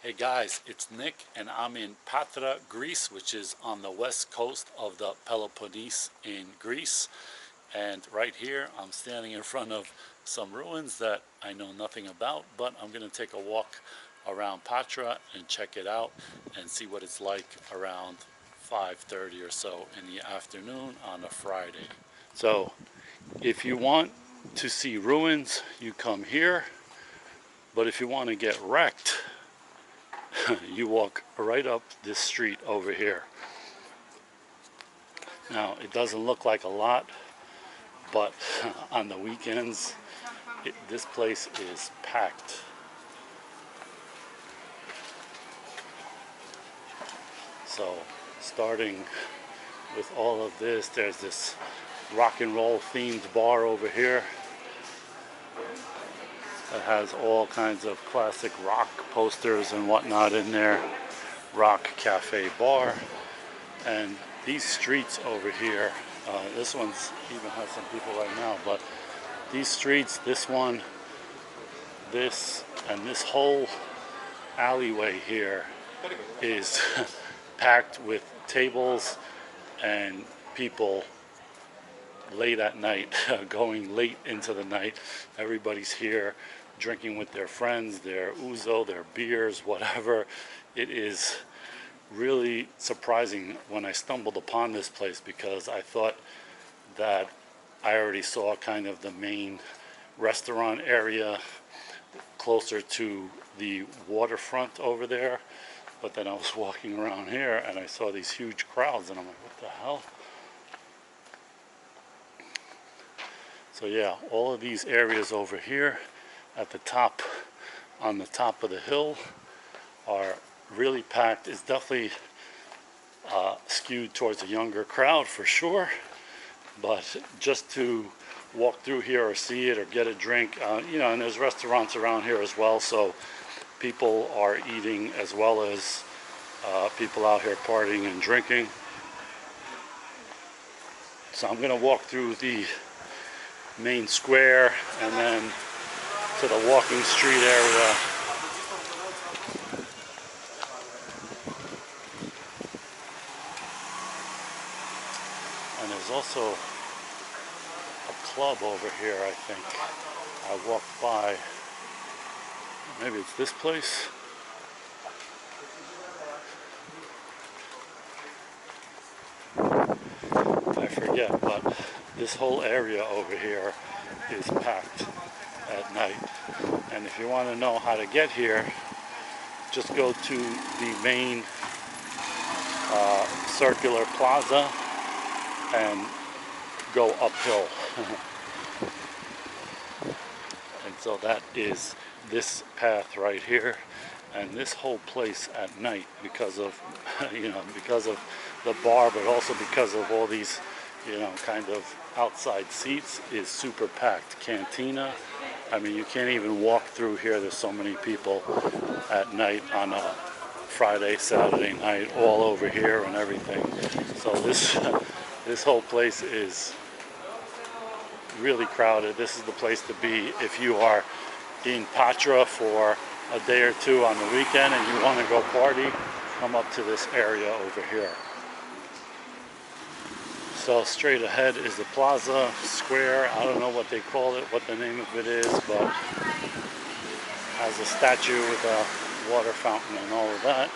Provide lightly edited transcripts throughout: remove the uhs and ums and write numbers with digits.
Hey guys, it's Nick and I'm in Patra, Greece, which is on the west coast of the Peloponnese in Greece. And right here, I'm standing in front of some ruins that I know nothing about, but I'm going to take a walk around Patra and check it out and see what it's like around 5:30 or so in the afternoon on a Friday. So if you want to see ruins, you come here, but if you want to get wrecked, you walk right up this street over here. Now, it doesn't look like a lot, but on the weekends, this place is packed. So, starting with all of this, there's this rock and roll themed bar over here that has all kinds of classic rock posters and whatnot in there. Rock Cafe Bar. And these streets over here, this one's even has some people right now, but these streets, this one, this, and this whole alleyway here is packed with tables and people late at night, going late into the night. Everybody's here drinking with their friends, their ouzo, their beers, whatever. It is really surprising when I stumbled upon this place, because I thought that I already saw kind of the main restaurant area closer to the waterfront over there, but then I was walking around here and I saw these huge crowds and I'm like, what the hell? So yeah, all of these areas over here at the top, on the top of the hill, are really packed. It's definitely skewed towards a younger crowd for sure, but just to walk through here or see it or get a drink, and there's restaurants around here as well, so people are eating as well as people out here partying and drinking. So I'm going to walk through the main square and then to the walking street area. And there's also a club over here, I think. I walked by. Maybe it's this place. I forget, but this whole area over here is packed at night. And if you want to know how to get here, just go to the main circular plaza and go uphill. And so that is this path right here, and this whole place at night, because of because of the bar, but also because of all these kind of outside seats, is super packed. Cantina, I mean, you can't even walk through here. There's so many people at night on a Friday, Saturday night, all over here and everything. So this whole place is really crowded. This is the place to be if you are in Patra for a day or two on the weekend and you want to go party. Come up to this area over here. So straight ahead is the plaza square. I don't know what they call it, what the name of it is, but has a statue with a water fountain and all of that.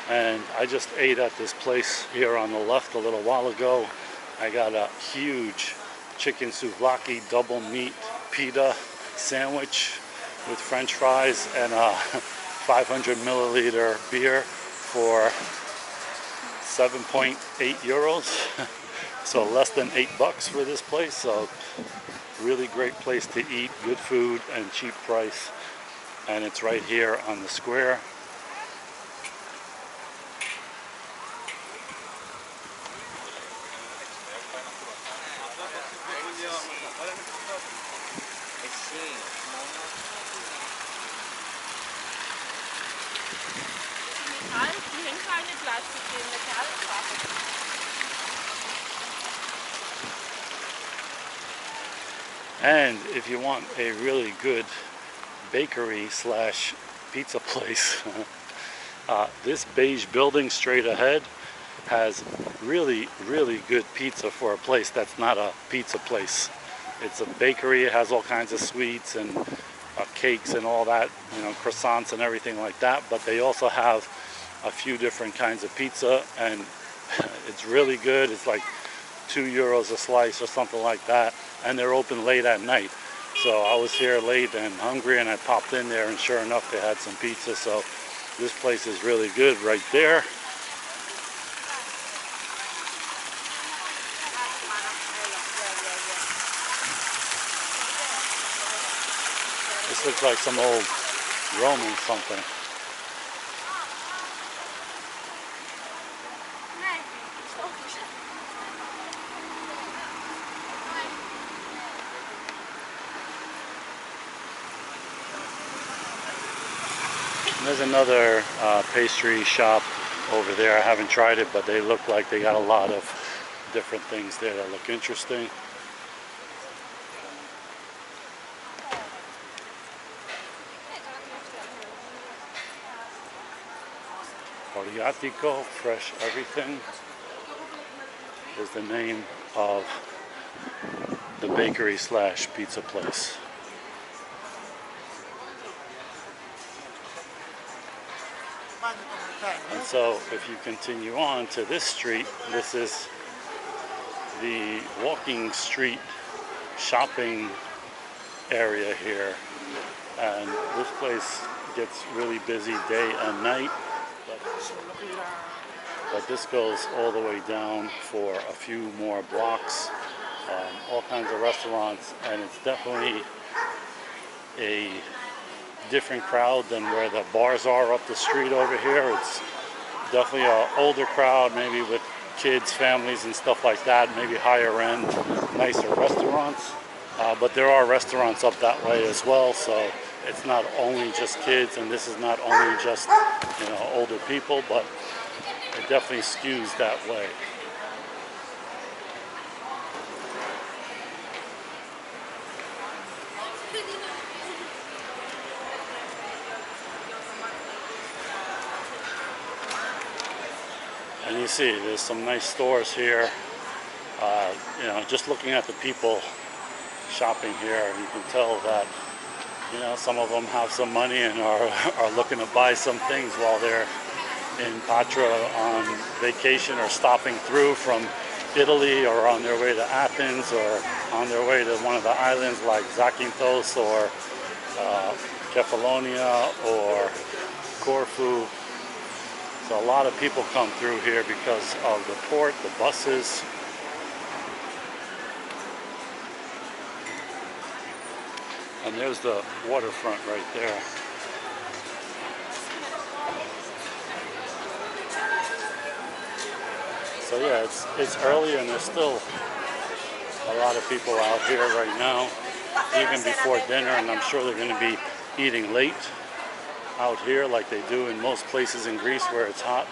And I just ate at this place here on the left a little while ago. I got a huge chicken souvlaki double meat pita sandwich with french fries and a 500 milliliter beer for 7.8 euros. So less than $8 for this place. So really great place to eat, good food and cheap price. And it's right here on the square. And if you want a really good bakery slash pizza place, this beige building straight ahead has really, really good pizza for a place that's not a pizza place. It's a bakery. It has all kinds of sweets and cakes and all that, you know, croissants and everything like that. But they also have a few different kinds of pizza, and it's really good. It's like €2 a slice or something like that, and they're open late at night. So I was here late and hungry, and I popped in there, and sure enough, they had some pizza. So this place is really good right there. This looks like some old Roman something. There's another pastry shop over there. I haven't tried it, but they look like they got a lot of different things there that look interesting. Oriatico, fresh everything, is the name of the bakery slash pizza place. And so if you continue on to this street, this is the walking street shopping area here. And this place gets really busy day and night. But this goes all the way down for a few more blocks. All kinds of restaurants, and it's definitely a different crowd than where the bars are up the street over here. It's definitely an older crowd, maybe with kids, families, and stuff like that. Maybe higher end, nicer restaurants. But there are restaurants up that way as well. So it's not only just kids, and this is not only just, you know, older people, but it definitely skews that way. And you see, there's some nice stores here. You know, just looking at the people shopping here, you can tell that, you know, some of them have some money and are looking to buy some things while they're in Patra on vacation, or stopping through from Italy, or on their way to Athens, or on their way to one of the islands like Zakynthos or Kefalonia or Corfu. So a lot of people come through here because of the port, the buses. And there's the waterfront right there. So yeah, it's early, and there's still a lot of people out here right now, even before dinner, and I'm sure they're going to be eating late out here like they do in most places in Greece where it's hot.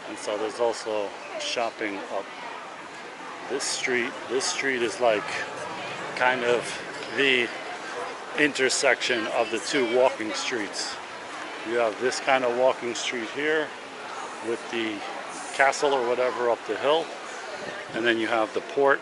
And so there's also shopping up this street. This street is like kind of the intersection of the two walking streets. You have this kind of walking street here with the castle or whatever up the hill, and then you have the port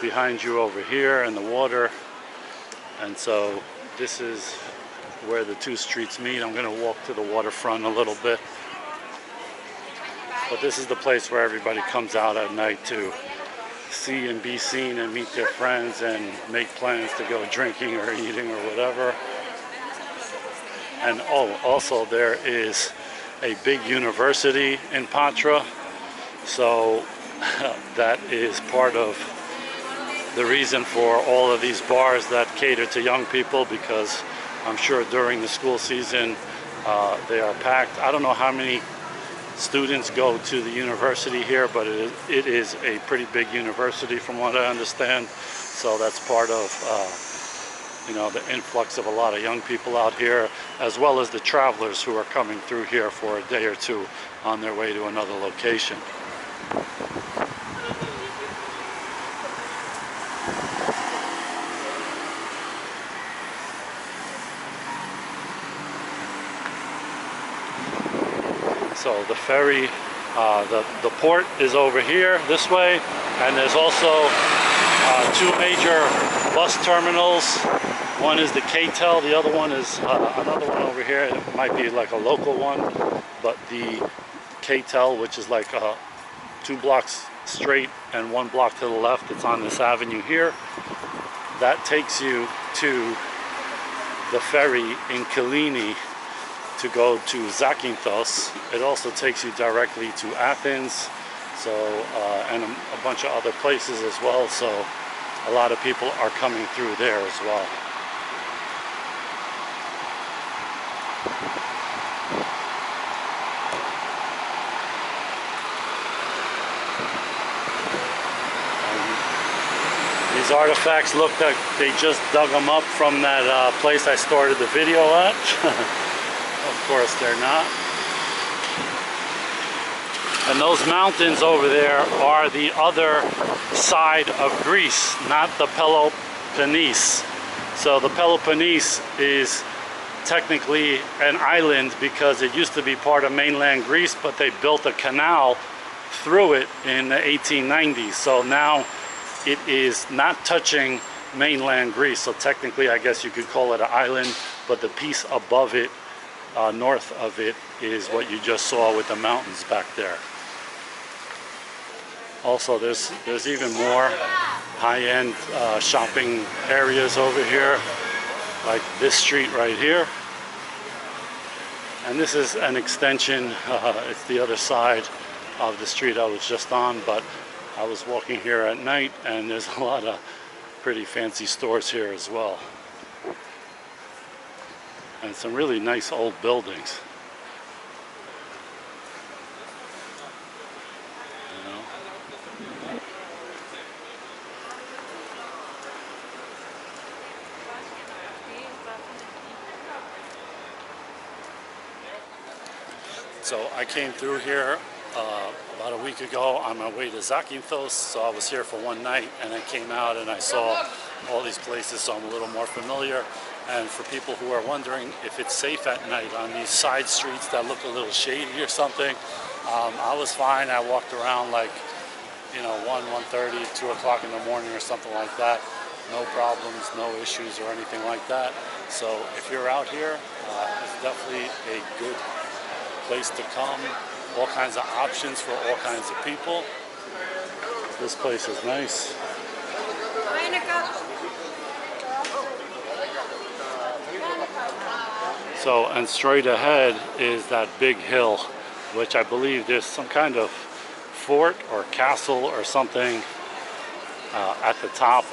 behind you over here and the water. And so this is where the two streets meet. I'm going to walk to the waterfront a little bit. But this is the place where everybody comes out at night to see and be seen and meet their friends and make plans to go drinking or eating or whatever. And oh, also there is a big university in Patra, so that is part of the reason for all of these bars that cater to young people, because I'm sure during the school season they are packed. I don't know how many students go to the university here, but it is a pretty big university from what I understand. So that's part of you know, the influx of a lot of young people out here, as well as the travelers who are coming through here for a day or two on their way to another location. So the ferry, the port is over here this way, and there's also two major bus terminals. One is the K-Tel, the other one is another one over here. It might be like a local one, but the K-Tel, which is like 2 blocks straight and 1 block to the left, it's on this avenue here. That takes you to the ferry in Kyllini to go to Zakynthos. It also takes you directly to Athens, so and a bunch of other places as well. So a lot of people are coming through there as well. These artifacts look like they just dug them up from that place I started the video at. Of course they're not. And those mountains over there are the other side of Greece, not the Peloponnese. So the Peloponnese is technically an island because it used to be part of mainland Greece, but they built a canal through it in the 1890s. So now it is not touching mainland Greece. So technically, I guess you could call it an island, but the piece above it, north of it, is what you just saw with the mountains back there. Also, there's even more high-end shopping areas over here, like this street right here. And this is an extension, it's the other side of the street I was just on, but I was walking here at night and there's a lot of pretty fancy stores here as well. And some really nice old buildings. You know? So I came through here about a week ago on my way to Zakynthos, so I was here for one night and I came out and I saw all these places, so I'm a little more familiar. And for people who are wondering if it's safe at night on these side streets that look a little shady or something, I was fine. I walked around like, you know, 1:30, 2 o'clock in the morning or something like that. No problems, no issues or anything like that. So if you're out here, it's definitely a good place to come. All kinds of options for all kinds of people. This place is nice. So, and straight ahead is that big hill, which I believe there's some kind of fort or castle or something at the top.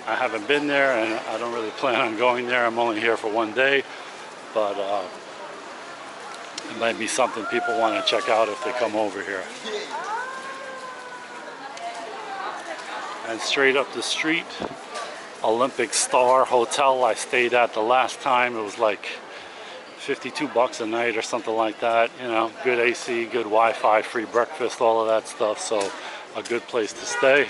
I haven't been there and I don't really plan on going there. I'm only here for one day, but it might be something people want to check out if they come over here. And straight up the street, Olympic Star Hotel I stayed at the last time. It was like 52 bucks a night or something like that. You know, good AC, good Wi-Fi, free breakfast, all of that stuff. So a good place to stay.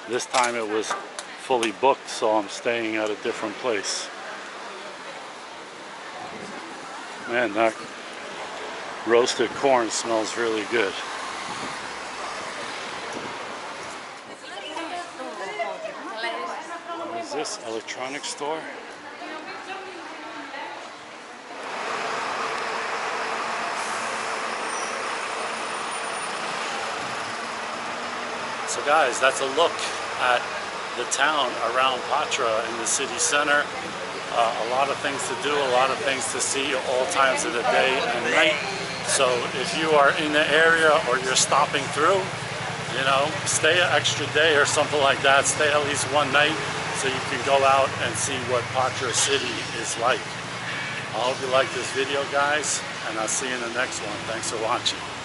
This time it was fully booked, so I'm staying at a different place. Man, that roasted corn smells really good. What is this? Electronics store? So guys, that's a look at the town around Patra in the city center. A lot of things to do, a lot of things to see all times of the day and night. So if you are in the area or you're stopping through, you know, stay an extra day or something like that. Stay at least one night so you can go out and see what Patras City is like. I hope you like this video, guys, and I'll see you in the next one. Thanks for watching.